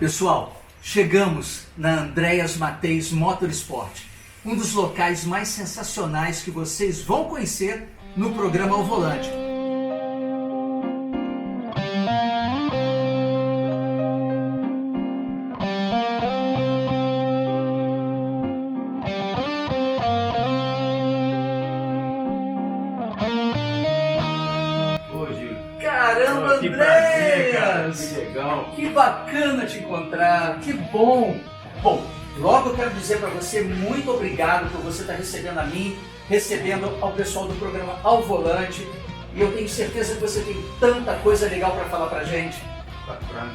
Pessoal, chegamos na Andréas Matheis Motorsport, um dos locais mais sensacionais que vocês vão conhecer no programa Ao Volante. Caramba, que prazer, cara. Andréas! Que legal! Que bacana te encontrar, que bom! Bom, logo eu quero dizer para você muito obrigado por você estar recebendo a mim, recebendo ao pessoal do programa Ao Volante, e eu tenho certeza que você tem tanta coisa legal para falar pra gente.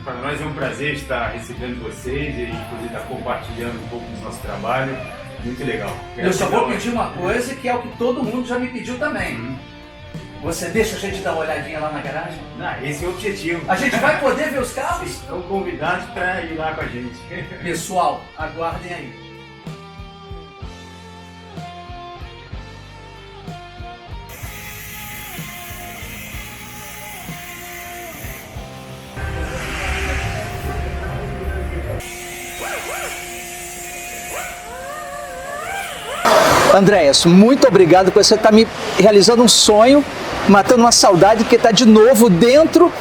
Para nós é um prazer estar recebendo vocês e poder estar compartilhando um pouco do nosso trabalho. Muito legal. Eu só vou pedir uma coisa que é o que todo mundo já me pediu também. Você deixa a gente dar uma olhadinha lá na garagem? Esse é o objetivo. A gente vai poder ver os carros? Estão convidados para ir lá com a gente. Pessoal, aguardem aí. Andréas, muito obrigado por você estar me realizando um sonho, matando uma saudade, que está de novo dentro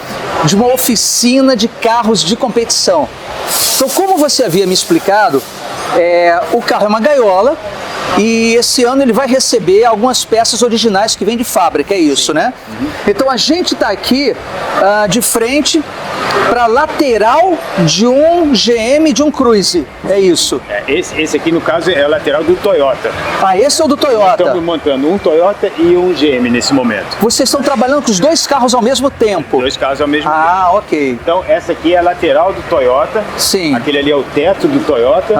de uma oficina de carros de competição. Então, como você havia me explicado, o carro é uma gaiola e esse ano ele vai receber algumas peças originais que vêm de fábrica, é isso, né? Então a gente está aqui de frente para a lateral de um GM de um Cruze, é isso? Esse aqui no caso é a lateral do Toyota. Ah, esse é o do Toyota? Estamos montando um Toyota e um GM nesse momento. Vocês estão trabalhando com os dois carros ao mesmo tempo? Dois carros ao mesmo tempo. Ah, ok. Então essa aqui é a lateral do Toyota. Sim. Aquele ali é o teto do Toyota.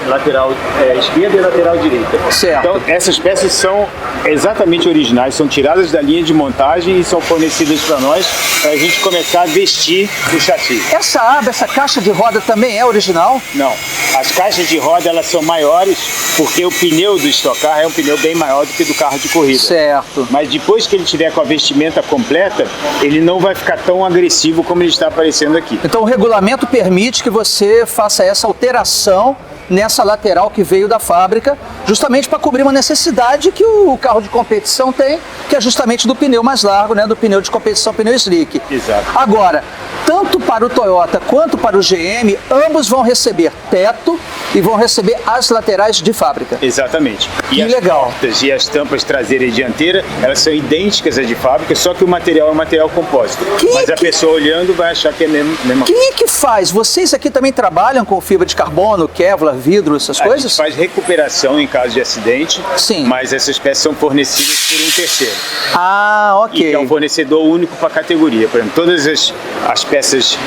Lateral esquerda e lateral direita. Certo. Então essas peças são exatamente originais, são tiradas da linha de montagem e são fornecidas para nós para a gente começar a vestir o chassi. Essa aba, essa caixa de roda também é original? Não. As caixas de roda elas são maiores porque o pneu do Stock Car é um pneu bem maior do que do carro de corrida. Certo. Mas depois que ele tiver com a vestimenta completa, ele não vai ficar tão agressivo como ele está aparecendo aqui. Então o regulamento permite que você faça essa alteração nessa lateral que veio da fábrica, justamente para cobrir uma necessidade que o carro de competição tem, que é justamente do pneu mais largo, né, do pneu de competição, pneu slick. Exato. Agora, tanto para o Toyota quanto para o GM, ambos vão receber teto e vão receber as laterais de fábrica. Exatamente. Que legal. As portas e as tampas traseira e dianteira, elas são idênticas às de fábrica, só que o material é um material compósito. Mas a pessoa olhando vai achar que é mesmo. Quem é que faz? Vocês aqui também trabalham com fibra de carbono, Kevlar, vidro, essas coisas? A gente faz recuperação em caso de acidente, sim, mas essas peças são fornecidas por um terceiro. Ah, ok. E que é um fornecedor único para a categoria. Por exemplo, todas as peças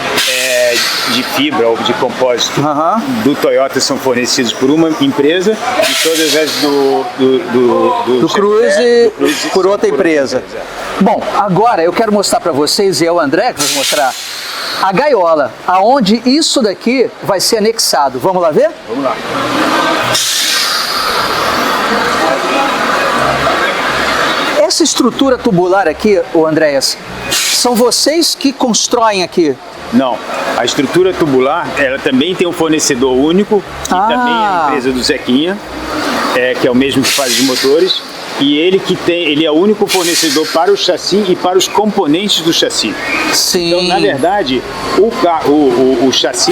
de fibra ou de compósito do Toyota são fornecidas por uma empresa e todas as do Cruze por outra empresa. Bom, agora eu quero mostrar para vocês, e é o André que vai mostrar, a gaiola, aonde isso daqui vai ser anexado. Vamos lá ver? Vamos lá. Essa estrutura tubular aqui, Andréas, são vocês que constroem aqui? Não, a estrutura tubular, ela também tem um fornecedor único, que também é a empresa do Zequinha, que é o mesmo que faz os motores. E ele é o único fornecedor para o chassi e para os componentes do chassi. Sim. Então, na verdade, o chassi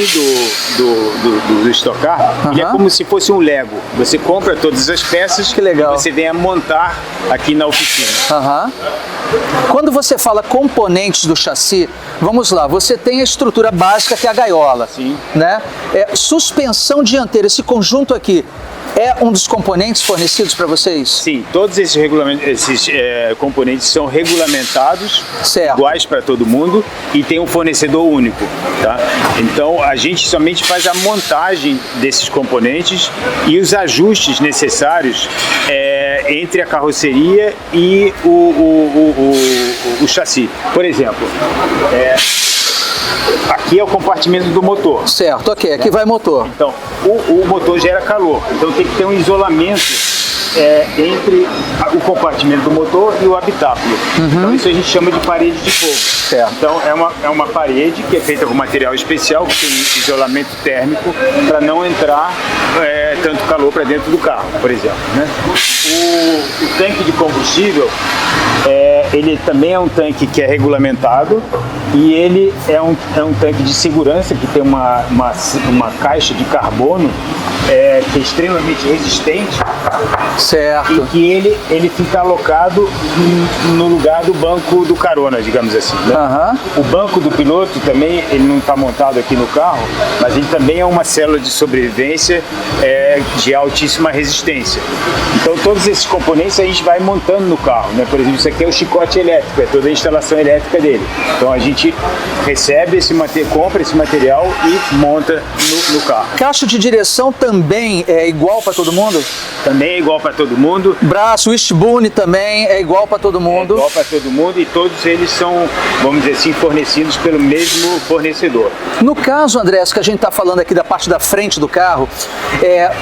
do Stock Car, ele é como se fosse um Lego. Você compra todas as peças, que legal, e você vem a montar aqui na oficina. Quando você fala componentes do chassi, vamos lá, você tem a estrutura básica que é a gaiola. Sim. Né? Suspensão dianteira, esse conjunto aqui, é um dos componentes fornecidos para vocês? Sim, todos esses componentes são regulamentados, iguais para todo mundo, e tem um fornecedor único. Tá? Então a gente somente faz a montagem desses componentes e os ajustes necessários entre a carroceria e o chassi. Por exemplo, aqui é o compartimento do motor. Certo, ok. Aqui vai motor. Então, o motor gera calor. Então tem que ter um isolamento entre o compartimento do motor e o habitáculo. Então isso a gente chama de parede de fogo. Certo. Então é uma parede que é feita com material especial, que tem isolamento térmico, para não entrar tanto calor para dentro do carro, por exemplo, né? O tanque de combustível, ele também é um tanque que é regulamentado e ele é um tanque de segurança que tem uma caixa de carbono que é extremamente resistente. Certo. E que ele fica alocado no lugar do banco do carona, digamos assim, né? O banco do piloto também, ele não está montado aqui no carro, mas ele também é uma célula de sobrevivência de altíssima resistência. Então todos esses componentes a gente vai montando no carro, né? Por exemplo, isso aqui é o chicote elétrico, é toda a instalação elétrica dele. Então a gente recebe compra esse material e monta no carro. Caixa de direção também é igual para todo mundo? Também é igual para todo mundo. Braço, wishbone também é igual para todo mundo? É igual para todo mundo e todos eles são, vamos dizer assim, fornecidos pelo mesmo fornecedor. No caso, Andrés, que a gente está falando aqui da parte da frente do carro,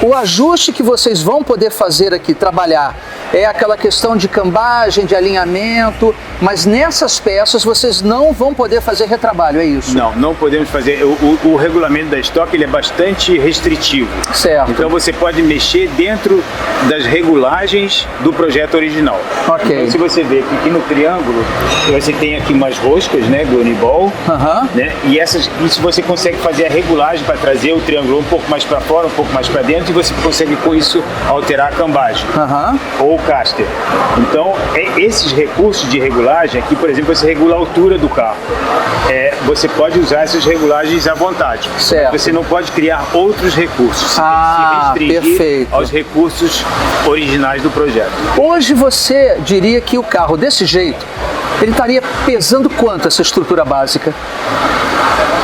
o ajuste que vocês vão poder fazer aqui, trabalhar, é aquela questão de cambagem, de alinhamento, mas nessas peças vocês não vão poder fazer retrabalho, é isso? Não podemos fazer. O regulamento da Stock ele é bastante restritivo. Certo. Então você pode mexer dentro das regulagens do projeto original. Ok. Então se você vê que aqui no triângulo, você tem aqui umas roscas, né, Gunniball, né, e isso você consegue fazer a regulagem para trazer o triângulo um pouco mais para fora, um pouco mais para dentro, e você consegue com isso alterar a cambagem ou o caster. Então esses recursos de regulagem aqui, por exemplo, você regula a altura do carro. Você pode usar essas regulagens à vontade. Certo. Você não pode criar outros recursos. Você tem que se restringir perfeito. aos recursos originais do projeto. Hoje você diria que o carro desse jeito, ele estaria pesando quanto essa estrutura básica?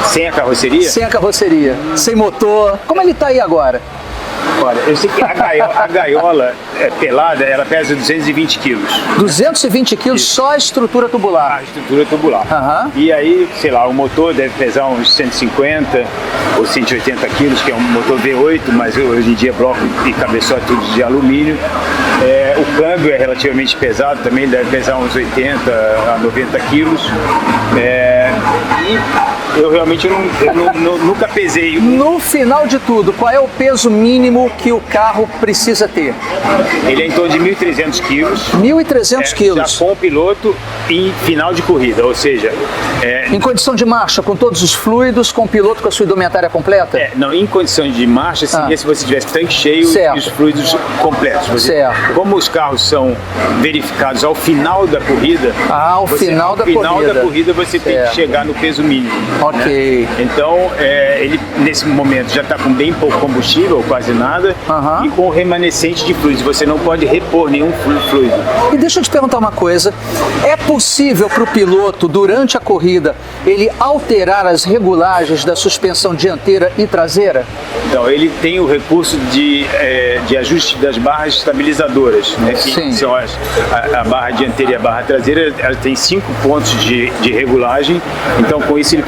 Sem a carroceria? Sem a carroceria, sem motor. Como ele está aí agora? Olha, eu sei que a gaiola pelada, ela pesa 220 quilos. 220 quilos só a estrutura tubular? A estrutura tubular. E aí, sei lá, o motor deve pesar uns 150 ou 180 quilos, que é um motor V8, mas hoje em dia bloco e cabeçote tudo de alumínio. O câmbio é relativamente pesado, também deve pesar uns 80 a 90 quilos. E eu realmente nunca pesei. No final de tudo, qual é o peso mínimo que o carro precisa ter? Ele é em torno de 1.300 quilos. 1.300 quilos? Já com o piloto em final de corrida, ou seja... Em condição de marcha, com todos os fluidos, com o piloto com a sua indumentária completa? Não, em condição de marcha seria se você tivesse tanque cheio e os fluidos completos. Certo. Como os carros são verificados ao final da corrida... Ao final da corrida você tem que chegar no peso mínimo. Ok. Né? Então, ele nesse momento já está com bem pouco combustível, quase nada, e com o remanescente de fluidos. Você não pode repor nenhum fluido. E deixa eu te perguntar uma coisa. É possível para o piloto, durante a corrida, ele alterar as regulagens da suspensão dianteira e traseira? Então, ele tem o recurso de ajuste das barras estabilizadoras, né? Que são a barra dianteira e a barra traseira. Ela tem 5 pontos de regulagem. Então, com isso, ele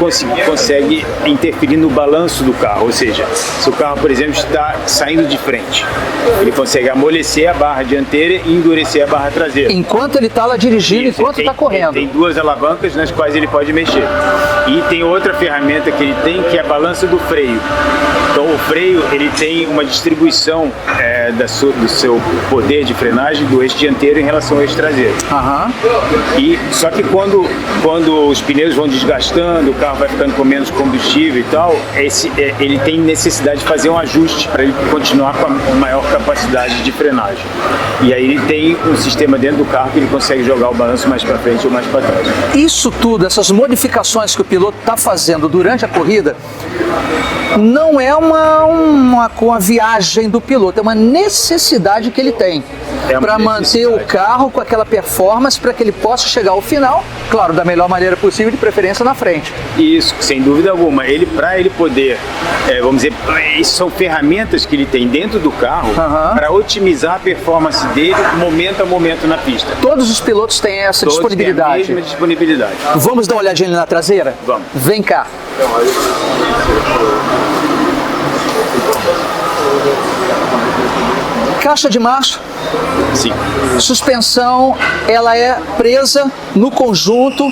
consegue interferir no balanço do carro. Ou seja, se o carro, por exemplo, está saindo de frente, ele consegue amolecer a barra dianteira e endurecer a barra traseira. Enquanto ele está lá dirigindo, enquanto está correndo. Tem 2 alavancas nas quais ele pode mexer. E tem outra ferramenta que ele tem, que é a balança do freio. Então o freio, ele tem uma distribuição do seu poder de frenagem do eixo dianteiro em relação ao eixo traseiro. Só que quando os pneus vão desgastando, o carro vai ficando com menos combustível e tal, ele tem necessidade de fazer um ajuste para ele continuar com a maior capacidade de frenagem. E aí ele tem um sistema dentro do carro que ele consegue jogar o balanço mais para frente ou mais para trás. Isso tudo, essas modificações que o piloto está fazendo durante a corrida, não é uma viagem do piloto, é uma necessidade que ele tem para manter o carro com aquela performance, para que ele possa chegar ao final, claro, da melhor maneira possível, de preferência na frente. Isso, sem dúvida alguma. Para ele poder, vamos dizer, isso são ferramentas que ele tem dentro do carro para otimizar a performance dele momento a momento na pista. Todos os pilotos têm essa disponibilidade? Têm a mesma disponibilidade. Vamos dar uma olhadinha ali na traseira? Vamos. Vem cá. Caixa de marcha. Sim. Suspensão, ela é presa no conjunto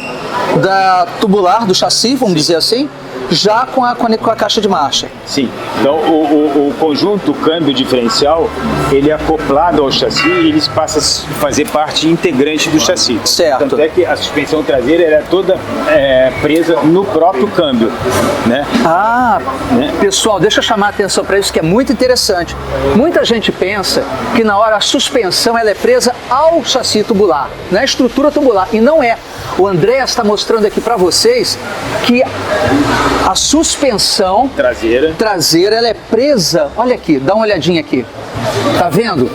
da tubular do chassi, vamos dizer assim, já com a caixa de marcha. Sim. Então, o conjunto, o câmbio diferencial, ele é acoplado ao chassi e ele passa a fazer parte integrante do chassi. Certo. Tanto é que a suspensão traseira era toda presa no próprio câmbio, né? Pessoal, deixa eu chamar a atenção para isso que é muito interessante. Muita gente pensa que na hora a suspensão ela é presa ao chassi tubular, na estrutura tubular, e não é. O André está mostrando aqui para vocês que a suspensão traseira ela é presa, olha aqui, dá uma olhadinha aqui, tá vendo?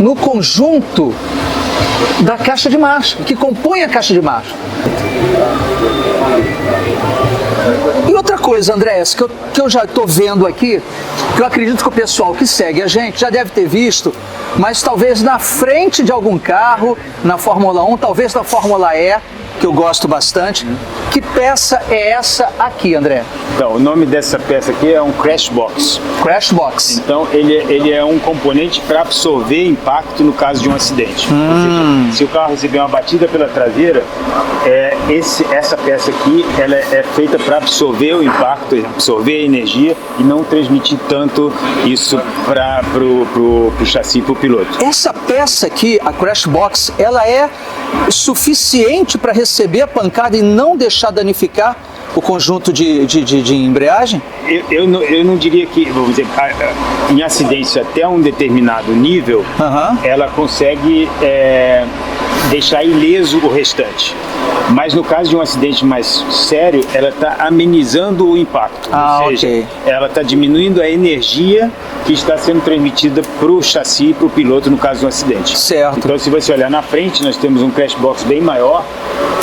No conjunto da caixa de marcha, que compõe a caixa de marcha. E outra coisa, André, que eu já estou vendo aqui, que eu acredito que o pessoal que segue a gente já deve ter visto, mas talvez na frente de algum carro, na Fórmula 1, talvez na Fórmula E, que eu gosto bastante. Que peça é essa aqui, André? Então, o nome dessa peça aqui é um crash box. Crash box. Então, ele é um componente para absorver impacto no caso de um acidente. Ou seja, se o carro receber uma batida pela traseira, essa peça aqui ela é feita para absorver o impacto, absorver a energia e não transmitir tanto isso para o chassi, para o piloto. Essa peça aqui, a crash box, ela é suficiente para receber a pancada e não deixar danificar o conjunto de embreagem? Eu não diria que, vamos dizer, em acidentes até um determinado nível, ela consegue deixar ileso o restante. Mas no caso de um acidente mais sério, ela está amenizando o impacto. Ou seja, ela está diminuindo a energia que está sendo transmitida para o chassi e para o piloto no caso de um acidente. Certo. Então, se você olhar na frente, nós temos um crash box bem maior.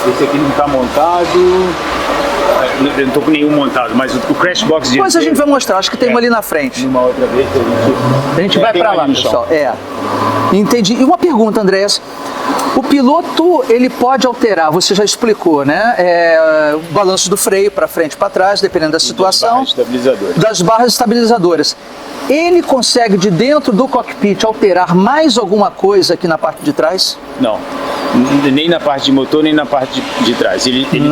Esse aqui não está montado. Eu não estou com nenhum montado, mas o crash box... Depois a gente vai mostrar, acho que tem uma ali na frente. Uma outra vez a gente vai para lá, pessoal. Entendi. E uma pergunta, André. O piloto, ele pode alterar, você já explicou, né? O balanço do freio para frente e para trás, dependendo da situação. Das barras estabilizadoras. Ele consegue, de dentro do cockpit, alterar mais alguma coisa aqui na parte de trás? Não. Nem na parte de motor, nem na parte de trás. Ele tem,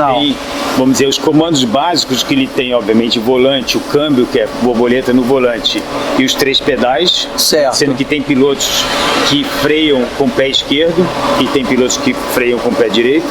vamos dizer, os comandos básicos que ele tem, obviamente, o volante, o câmbio, que é borboleta no volante, e os 3 pedais. Certo. Sendo que tem pilotos que freiam com o pé esquerdo e tem pilotos que freiam com o pé direito,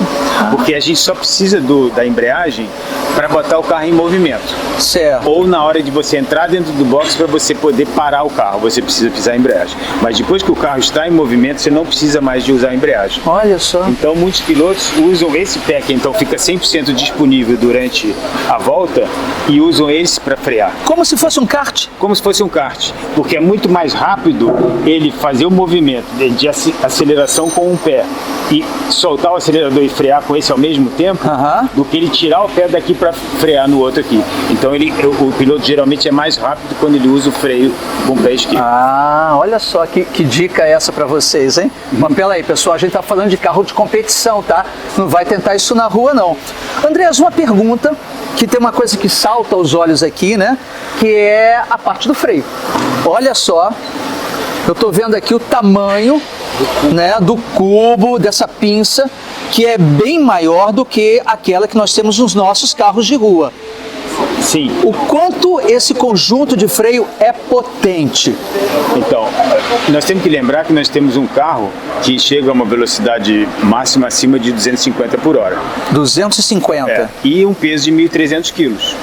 porque a gente só precisa da embreagem para botar o carro em movimento. Certo. Ou na hora de você entrar dentro do box para você poder parar o carro, você precisa pisar a embreagem. Mas depois que o carro está em movimento, você não precisa mais de usar a embreagem. Olha só. Então muitos pilotos usam esse pé que então fica 100% disponível durante a volta e usam esse para frear. Como se fosse um kart? Como se fosse um kart, porque é muito mais rápido ele fazer o movimento de aceleração com um pé e soltar o acelerador e frear com esse ao mesmo tempo, do que ele tirar o pé daqui para frear no outro aqui. Então o piloto geralmente é mais rápido quando ele usa o freio com o pé esquerdo. Olha só que dica é essa para vocês, hein? Mas pela aí, pessoal, a gente tá falando de carro de competição, tá? Não vai tentar isso na rua, não. Andreas, uma pergunta que tem uma coisa que salta aos olhos aqui, né? Que é a parte do freio. Olha só, eu tô vendo aqui o tamanho, né, do cubo, dessa pinça, que é bem maior do que aquela que nós temos nos nossos carros de rua. Sim. O quanto esse conjunto de freio é potente? Então, nós temos que lembrar que nós temos um carro que chega a uma velocidade máxima acima de 250 por hora. 250? E um peso de 1.300 quilos.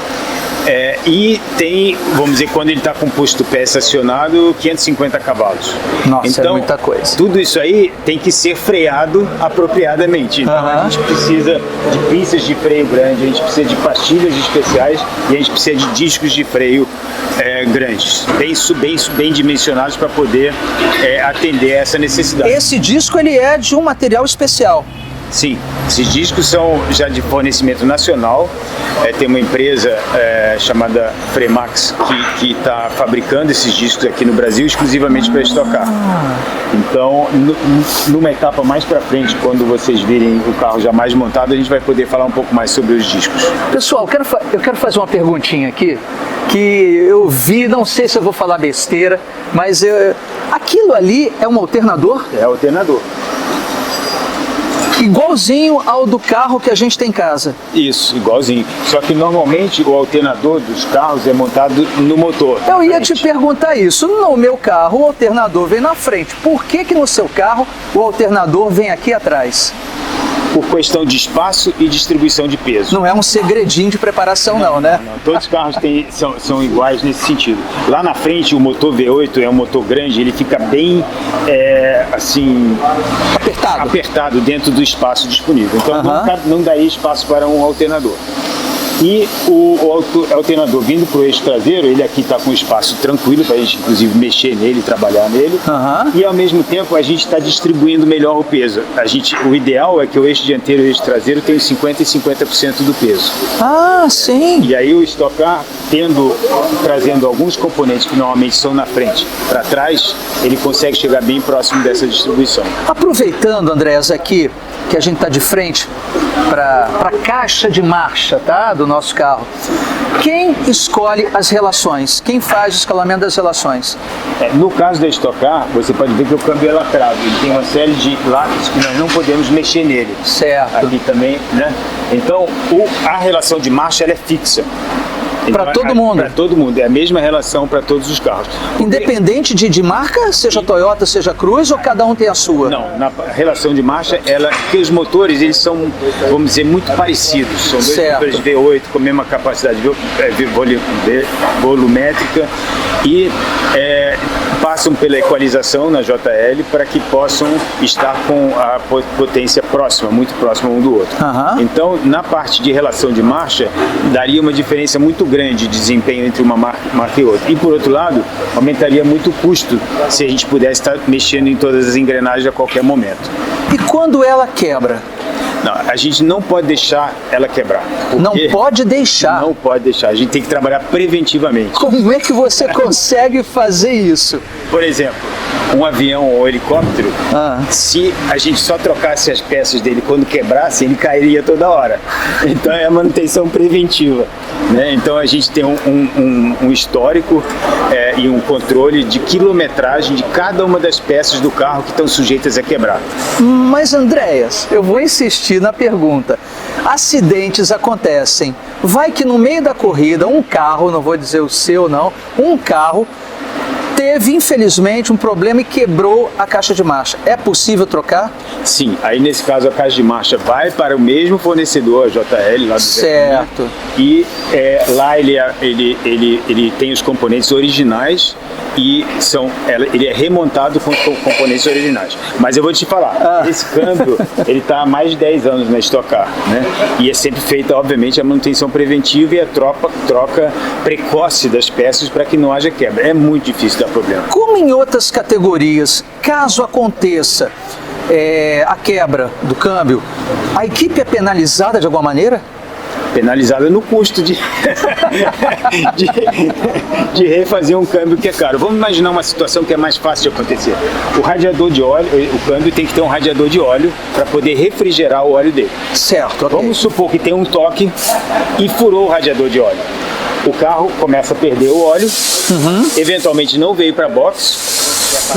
E tem, vamos dizer, quando ele está com o posto do pé estacionado, 550 cavalos. Nossa, então, é muita coisa. Tudo isso aí tem que ser freado apropriadamente. Então a gente precisa de pinças de freio grande, a gente precisa de pastilhas especiais e a gente precisa de discos de freio grandes, bem dimensionados para poder atender essa necessidade. Esse disco ele é de um material especial. Sim, esses discos são já de fornecimento nacional. Tem uma empresa chamada Fremax que está fabricando esses discos aqui no Brasil exclusivamente para estocar. Então, numa etapa mais para frente, quando vocês virem o carro já mais montado, a gente vai poder falar um pouco mais sobre os discos. Pessoal, eu quero fazer uma perguntinha aqui, que eu vi, não sei se eu vou falar besteira, mas aquilo ali é um alternador? É alternador. Igualzinho ao do carro que a gente tem em casa. Isso, igualzinho. Só que normalmente o alternador dos carros é montado no motor. Eu ia te perguntar isso. No meu carro o alternador vem na frente. Por que no seu carro o alternador vem aqui atrás? Por questão de espaço e distribuição de peso. Não é um segredinho de preparação não, né? Não. Todos os carros são iguais nesse sentido. Lá na frente o motor V8 é um motor grande, ele fica bem assim apertado dentro do espaço disponível. Então não daria espaço para um alternador. E o alternador vindo para o eixo traseiro, ele aqui está com espaço tranquilo para a gente inclusive mexer nele, trabalhar nele. E ao mesmo tempo a gente está distribuindo melhor o peso. O ideal é que o eixo dianteiro e o eixo traseiro tenham 50% e 50% do peso. Ah, sim! E aí o Stock Car, trazendo alguns componentes que normalmente são na frente para trás, ele consegue chegar bem próximo dessa distribuição. Aproveitando, Andréas, aqui que a gente está de frente para a caixa de marcha, tá, do nosso carro. Quem escolhe as relações? Quem faz o escalamento das relações? No caso da Stock Car, você pode ver que o câmbio é lateral. Ele tem uma série de laços que nós não podemos mexer nele. Certo. Aqui também, né? Então, a relação de marcha ela é fixa. Para todo mundo? Para todo mundo, é a mesma relação para todos os carros. Independente de marca, seja Toyota, seja Cruze, ou cada um tem a sua? Não, na relação de marcha, porque os motores, eles são, vamos dizer, muito parecidos. São dois motores V8 com a mesma capacidade volumétrica e passam pela equalização na JL para que possam estar com a potência próxima, muito próxima um do outro. Então, na parte de relação de marcha, daria uma diferença muito grande de desempenho entre uma marca e outra. E por outro lado, aumentaria muito o custo se a gente pudesse estar mexendo em todas as engrenagens a qualquer momento. E quando ela quebra? Não, a gente não pode deixar ela quebrar. Não pode deixar? Não pode deixar. A gente tem que trabalhar preventivamente. Como é que você consegue fazer isso? Por exemplo, um avião ou um helicóptero, se a gente só trocasse as peças dele quando quebrasse, ele cairia toda hora. Então é a manutenção preventiva, né? Então a gente tem um histórico e um controle de quilometragem de cada uma das peças do carro que estão sujeitas a quebrar. Mas Andréas, eu vou insistir na pergunta. Acidentes acontecem. Vai que no meio da corrida um carro, não vou dizer o seu não, um carro teve, infelizmente, um problema e quebrou a caixa de marcha. É possível trocar? Sim. Aí, nesse caso, a caixa de marcha vai para o mesmo fornecedor, a JL, lá do certo. E lá ele tem os componentes originais e ele é remontado com componentes originais. Mas eu vou te falar, esse câmbio, ele está há mais de 10 anos na Stock Car, né? E é sempre feita, obviamente, a manutenção preventiva e a troca precoce das peças para que não haja quebra. É muito difícil dar problema. Como em outras categorias, caso aconteça a quebra do câmbio, a equipe é penalizada de alguma maneira? Penalizada no custo de refazer um câmbio que é caro. Vamos imaginar uma situação que é mais fácil de acontecer. O radiador de óleo, o câmbio tem que ter um radiador de óleo para poder refrigerar o óleo dele. Certo. Okay. Vamos supor que tem um toque e furou o radiador de óleo. O carro começa a perder o óleo, eventualmente não veio para box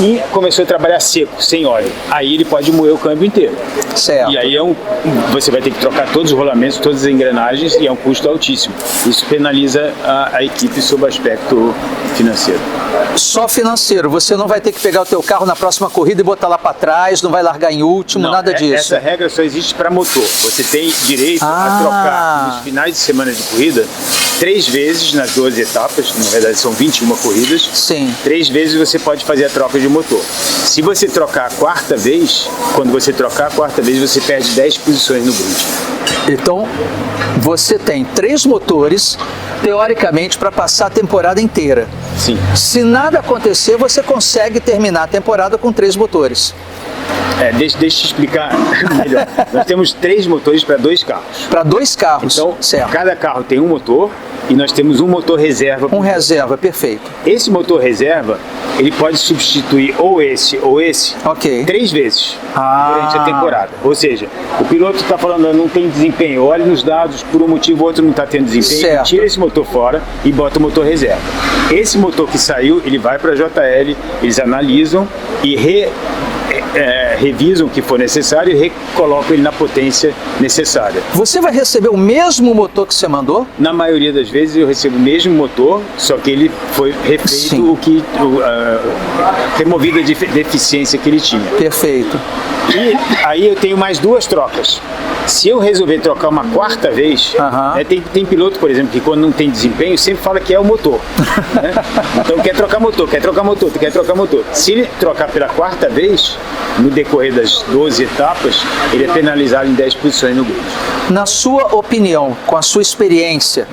e começou a trabalhar seco, sem óleo. Aí ele pode moer o câmbio inteiro. Certo. E aí você vai ter que trocar todos os rolamentos, todas as engrenagens e é um custo altíssimo. Isso penaliza a equipe sob aspecto financeiro. Só financeiro? Você não vai ter que pegar o teu carro na próxima corrida e botar lá para trás, não vai largar em último, nada disso? Essa regra só existe para motor. Você tem direito a trocar nos finais de semana de corrida 3 vezes nas 12 etapas, na verdade são 21 corridas. Sim. 3 vezes você pode fazer a troca de motor. Se você trocar a 4ª vez, quando você trocar a 4ª vez, você perde 10 posições no grid. Então, você tem 3 motores, teoricamente, para passar a temporada inteira. Sim. Se nada acontecer, você consegue terminar a temporada com 3 motores. Deixa eu te explicar melhor. Nós temos 3 motores para 2 carros. Para 2 carros, então, certo. Cada carro tem um motor e nós temos um motor reserva. Um reserva, perfeito. Esse motor reserva, ele pode substituir ou esse 3 vezes durante a temporada. Ou seja, o piloto está falando, não tem desempenho, olha nos dados, por um motivo ou outro não está tendo desempenho, tira esse motor fora e bota o motor reserva. Esse motor que saiu, ele vai para a JL, eles analisam e revisam o que for necessário e recolocam ele na potência necessária. Você vai receber o mesmo motor que você mandou? Na maioria das vezes eu recebo o mesmo motor, só que ele foi refeito, removida a deficiência que ele tinha. Perfeito. E aí eu tenho mais 2 trocas. Se eu resolver trocar uma 4ª vez, tem piloto, por exemplo, que quando não tem desempenho, sempre fala que é o motor. Né? Então quer trocar motor. Se ele trocar pela 4ª vez, no decorrer das 12 etapas, ele é penalizado em 10 posições no grid. Na sua opinião, com a sua experiência,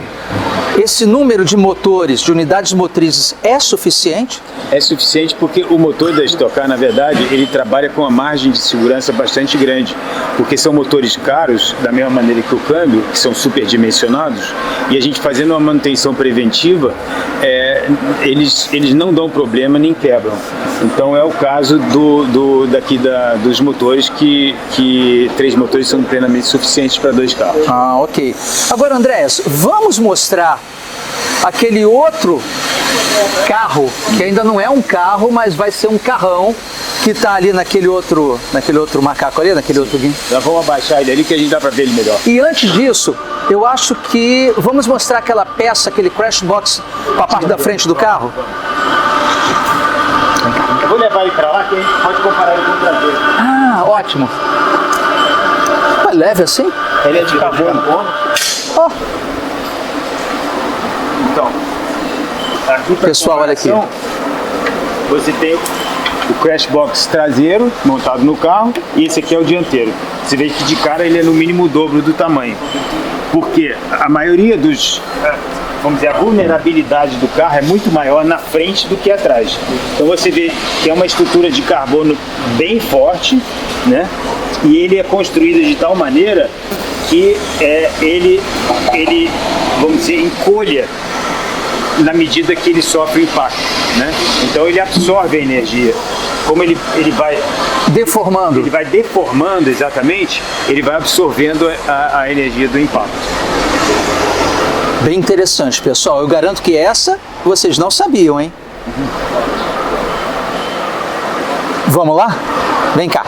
esse número de motores, de unidades motrizes, é suficiente? É suficiente porque o motor da Stock Car, na verdade, ele trabalha com uma margem de segurança bastante grande, porque são motores caros, da mesma maneira que o câmbio, que são superdimensionados, e a gente fazendo uma manutenção preventiva, eles não dão problema nem quebram. Então é o caso dos motores que 3 motores são plenamente suficientes para 2 carros. Ok. Agora, Andréas, vamos mostrar aquele outro carro, que ainda não é um carro, mas vai ser um carrão, que está ali naquele outro macaco ali, naquele outro guinho. Já vamos abaixar ele ali que a gente dá para ver ele melhor. E antes disso, eu acho que vamos mostrar aquela peça, aquele crash box para a parte da frente do carro. Eu vou levar ele para lá que a gente pode comparar ele com o traseiro. Ótimo. Mas leve assim? Ele é de carbono. Então, aqui pessoal, olha aqui. Você tem o crash box traseiro montado no carro e esse aqui é o dianteiro. Você vê que de cara ele é no mínimo o dobro do tamanho. Porque a maioria vamos dizer, a vulnerabilidade do carro é muito maior na frente do que atrás. Então você vê que é uma estrutura de carbono bem forte, né? E ele é construído de tal maneira que ele, vamos dizer, encolha na medida que ele sofre o impacto, né? Então ele absorve a energia. Como ele vai deformando. Ele vai deformando, exatamente, ele vai absorvendo a energia do impacto. Bem interessante, pessoal. Eu garanto que essa vocês não sabiam, hein? Vamos lá? Vem cá.